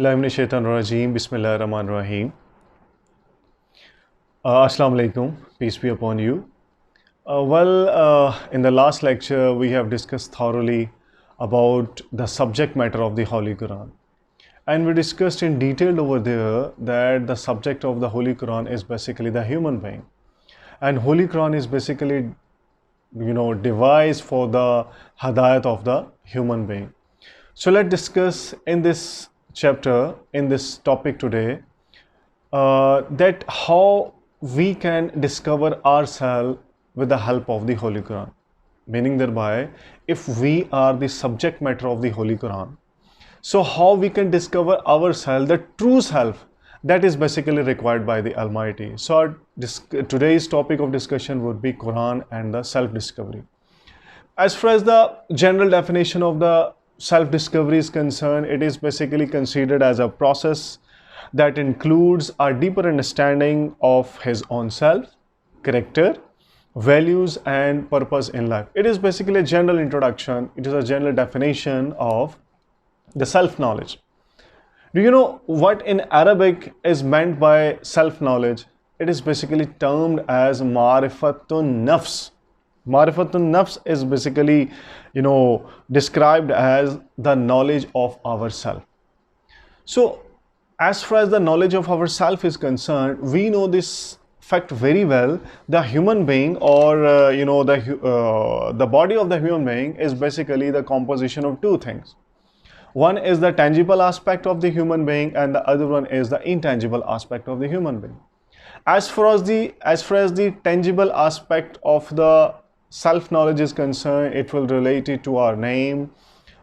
Billahi minash shaitanir rajeem. Bismillahir Rahmanir Rahim. Assalamu alaikum. Peace be upon you. In the last lecture, we have discussed thoroughly about the subject matter of the Holy Quran. And we discussed in detail over there that the subject of the Holy Quran is basically the human being. And Holy Quran is basically, devised for the hadayat of the human being. So let's discuss in this chapter, in this topic today, that how we can discover ourselves with the help of the Holy Quran. Meaning thereby, if we are the subject matter of the Holy Quran, so how we can discover ourselves, the true self that is basically required by the Almighty. So today's topic of discussion would be Quran and the self-discovery. As far as the general definition of the self-discovery is concerned, it is basically considered as a process that includes a deeper understanding of his own self, character, values and purpose in life. It is basically a general introduction. It is a general definition of the self-knowledge. Do you know what in Arabic is meant by self-knowledge? It is basically termed as Ma'rifatun Nafs. Ma'rifatun Nafs is basically, described as the knowledge of ourself. So, as far as the knowledge of ourself is concerned, we know this fact very well. The human being, or the body of the human being is basically the composition of two things. One is the tangible aspect of the human being, and the other one is the intangible aspect of the human being. As far as the tangible aspect of the self-knowledge is concerned, it will relate it to our name,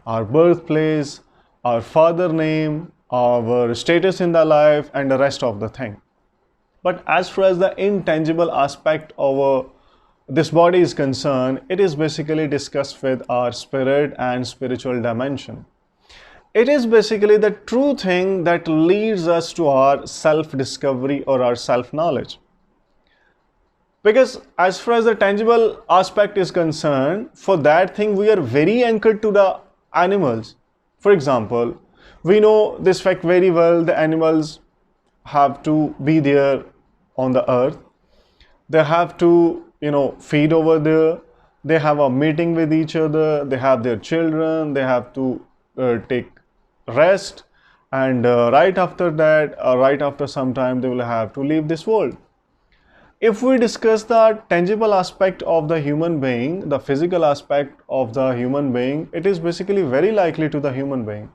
our birthplace, our father name, our status in the life, and the rest of the thing. But as far as the intangible aspect of this body is concerned, it is basically discussed with our spirit and spiritual dimension. It is basically the true thing that leads us to our self-discovery or our self-knowledge. Because as far as the tangible aspect is concerned, for that thing we are very anchored to the animals. For example, we know this fact very well, the animals have to be there on the earth. They have to, feed over there. They have a meeting with each other. They have their children. They have to take rest, and right after that, right after some time, they will have to leave this world. If we discuss the tangible aspect of the human being, the physical aspect of the human being, it is basically very likely to the human being.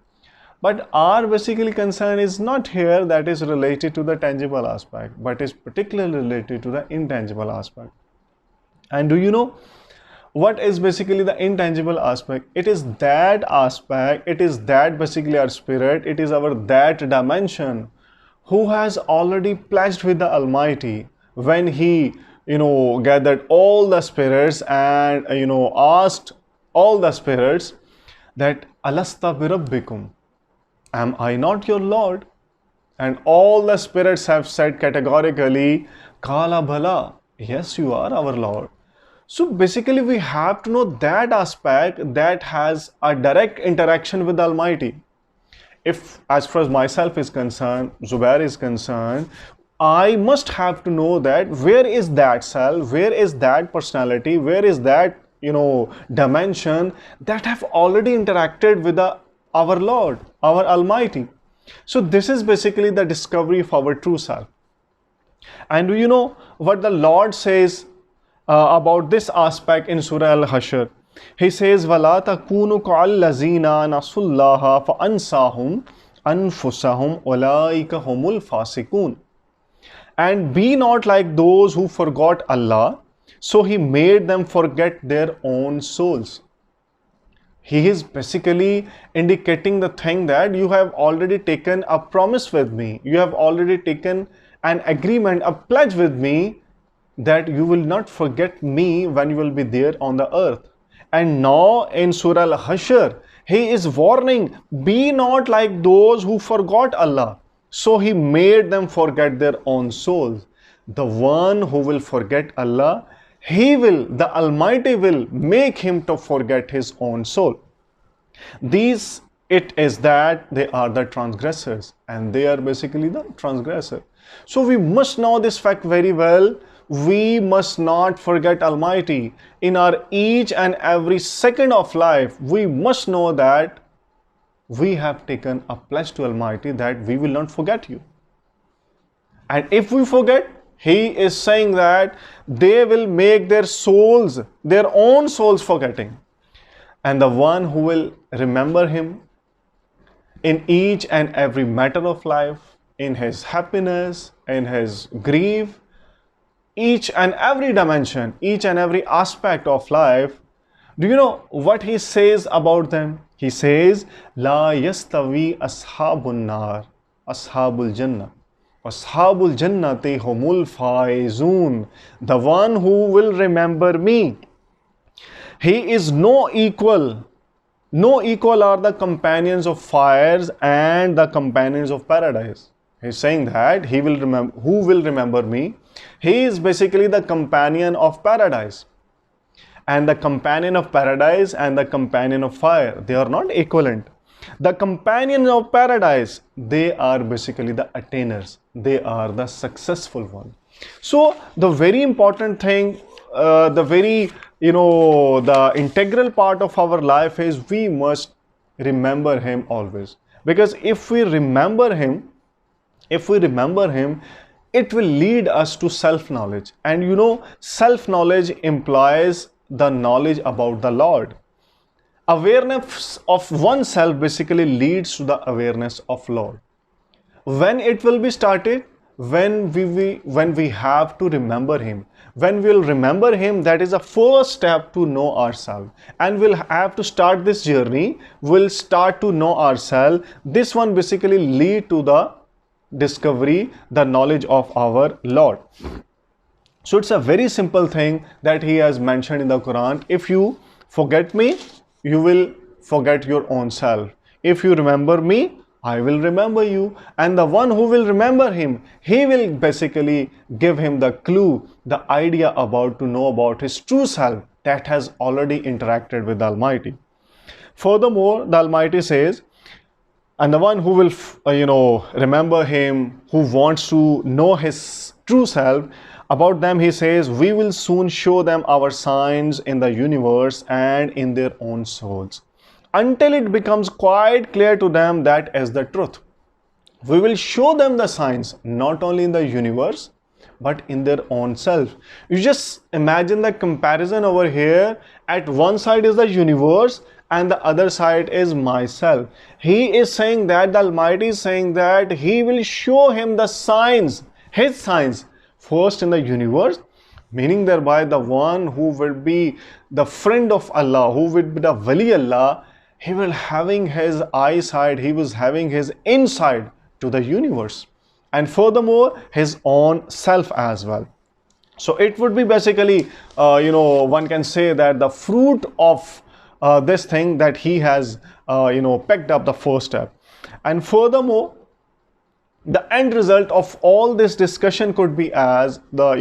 But our basically concern is not here that is related to the tangible aspect, but is particularly related to the intangible aspect. And do you know what is basically the intangible aspect? It is that aspect, it is that basically our spirit, it is our that dimension who has already pledged with the Almighty when he, gathered all the spirits and, asked all the spirits that, Alasta birabbikum, am I not your Lord? And all the spirits have said categorically, Kala bhala, yes, you are our Lord. So basically we have to know that aspect that has a direct interaction with the Almighty. If as far as myself is concerned, Zubair is concerned, I must have to know that where is that self, where is that personality, where is that, dimension that have already interacted with our Lord, our Almighty. So this is basically the discovery of our true self. And do you know what the Lord says about this aspect in Surah Al-Hashr? He says, وَلَا تَكُونُوا كَالَّذِينَ نَسُوا اللَّهَ فَأَنْسَاهُمْ أَنفُسَهُمْ أُولَٰئِكَ هُمُ الْفَاسِقُونَ. And be not like those who forgot Allah, so He made them forget their own souls. He is basically indicating the thing that you have already taken a promise with me. You have already taken an agreement, a pledge with me that you will not forget me when you will be there on the earth. And now in Surah Al-Hashr, He is warning, be not like those who forgot Allah. So He made them forget their own souls. The one who will forget Allah, the Almighty will make him to forget his own soul. These it is that they are the transgressors, and they are basically the transgressor. So we must know this fact very well. We must not forget Almighty in our each and every second of life. We must know that we have taken a pledge to Almighty that we will not forget you. And if we forget, He is saying that they will make their souls, their own souls forgetting. And the one who will remember Him in each and every matter of life, in his happiness, in his grief, each and every dimension, each and every aspect of life, do you know what he says about them? He says, La yastawi ashabun nar, ashabul jannah. Ashabul jannati humul faizun. The one who will remember me, he is no equal. No equal are the companions of fires and the companions of paradise. He's saying that he will remember, who will remember me, he is basically the companion of paradise. And the companion of paradise and the companion of fire, they are not equivalent. The companions of paradise, they are basically the attainers. They are the successful one. So the very important thing, the integral part of our life is we must remember Him always. Because if we remember Him, it will lead us to self-knowledge. And you know, self-knowledge implies the knowledge about the Lord. Awareness of oneself basically leads to the awareness of Lord. When it will be started? When we have to remember Him. When we'll remember Him, that is a first step to know ourselves. And we'll have to start this journey. We'll start to know ourselves. This one basically lead to the discovery, the knowledge of our Lord. So it's a very simple thing that He has mentioned in the Quran. If you forget me, you will forget your own self. If you remember me, I will remember you. And the one who will remember Him, He will basically give him the clue, the idea about to know about his true self that has already interacted with the Almighty. Furthermore, the Almighty says, and the one who will, remember Him, who wants to know his true self, about them He says, we will soon show them our signs in the universe and in their own souls, until it becomes quite clear to them that is the truth. We will show them the signs, not only in the universe, but in their own self. You just imagine the comparison over here. At one side is the universe, and the other side is myself. He is saying that, the Almighty is saying that He will show him the signs, His signs, first in the universe, meaning thereby the one who will be the friend of Allah, who will be the Wali Allah, he will having his eyesight, he was having his insight to the universe, and furthermore his own self as well. So it would be basically, one can say that the fruit of this thing that he has, picked up the first step. And furthermore, the end result of all this discussion could be as the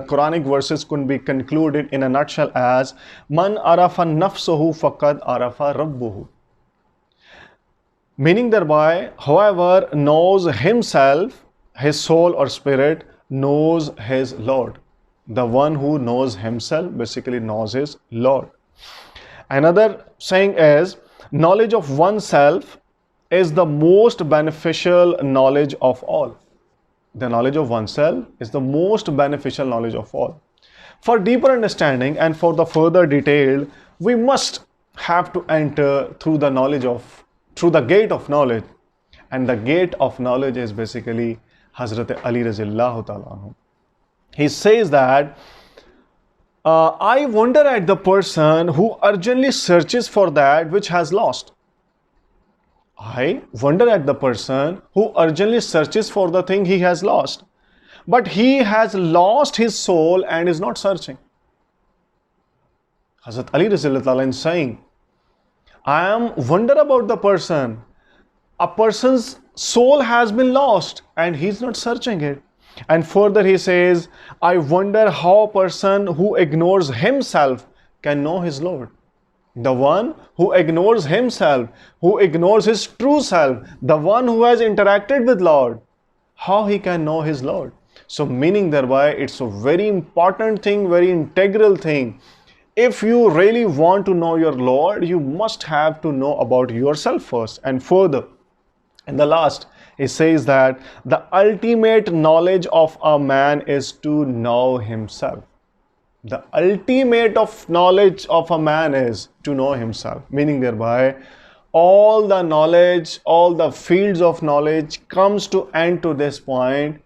Quranic verses could be concluded in a nutshell as Man arafa nafsuhu faqad arafa rabbuhu. Meaning thereby, whoever knows himself, his soul or spirit, knows his Lord. The one who knows himself basically knows his Lord. Another saying is, knowledge of oneself is the most beneficial knowledge of all. The knowledge of oneself is the most beneficial knowledge of all. For deeper understanding and for the further detail, we must have to enter through the gate of knowledge. And the gate of knowledge is basically Hazrat Ali Razillahu Ta'ala. He says that, I wonder at the person who urgently searches for that which has lost. I wonder at the person who urgently searches for the thing he has lost. But he has lost his soul and is not searching. Hazrat Ali Razillahu Ta'ala is saying, I am wonder about the person. A person's soul has been lost and he's not searching it. And further he says, I wonder how a person who ignores himself can know his Lord. The one who ignores himself, who ignores his true self, the one who has interacted with Lord, how he can know his Lord? So meaning thereby, it's a very important thing, very integral thing. If you really want to know your Lord, you must have to know about yourself first. And further, in the last, it says that the ultimate knowledge of a man is to know himself. The ultimate of knowledge of a man is to know himself, meaning thereby all the knowledge, all the fields of knowledge comes to end to this point.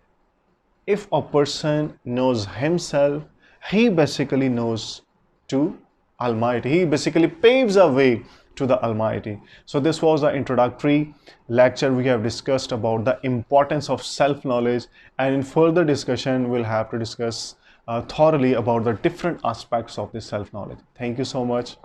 If a person knows himself, he basically knows to Almighty. He basically paves a way to the Almighty. So this was the introductory lecture. We have discussed about the importance of self-knowledge, and in further discussion we'll have to discuss thoroughly about the different aspects of this self-knowledge. Thank you so much.